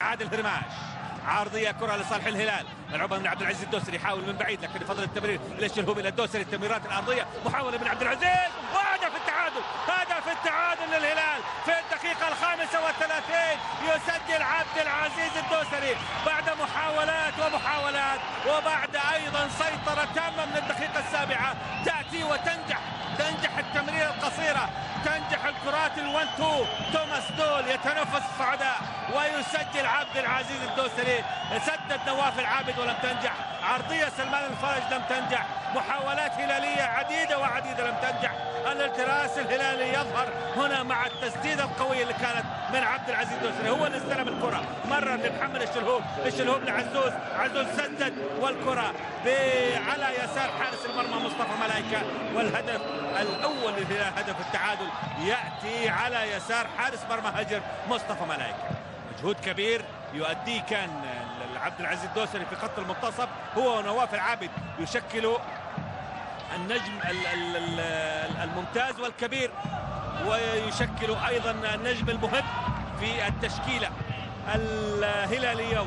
عادل هرماش، عارضيه كره لصالح الهلال، ملعوبه من عبد العزيز الدوسري، يحاول من بعيد لكن بفضل التمرير للشلهوب الى الدوسري، التمريرات الارضيه، محاوله من عبد العزيز، وهدف التعادل، هدف التعادل للهلال في الدقيقه 35. يسجل عبد العزيز الدوسري بعد محاولات ومحاولات، وبعد ايضا سيطره تامه من الدقيقه 7 تاتي وتنجح التمريره القصيره، تنجح الكرات ال1-2. توماس دول يتنفس الصعداء ويسجل عبد العزيز الدوسري. سدد نواف العابد ولم تنجح، عرضيه سلمان الفرج لم تنجح، محاولات هلاليه عديده لم تنجح. الالتراس الهلالي يظهر هنا مع التسديده القويه اللي كانت من عبد العزيز الدوسري، هو اللي استلم الكره، مرر لمحمد الشلهوب لعزوز، عزوز سدد والكره على يسار حارس المرمى مصطفى ملايكه، والهدف الاول للهلال هدف التعادل ياتي على يسار حارس مرمى هجر مصطفى ملايكه. مجهود كبير يؤديه كان عبد العزيز الدوسري في خط المنتصف، هو ونواف العابد يشكلوا النجم الممتاز والكبير، ويشكلوا ايضا النجم المهم في التشكيله الهلاليه.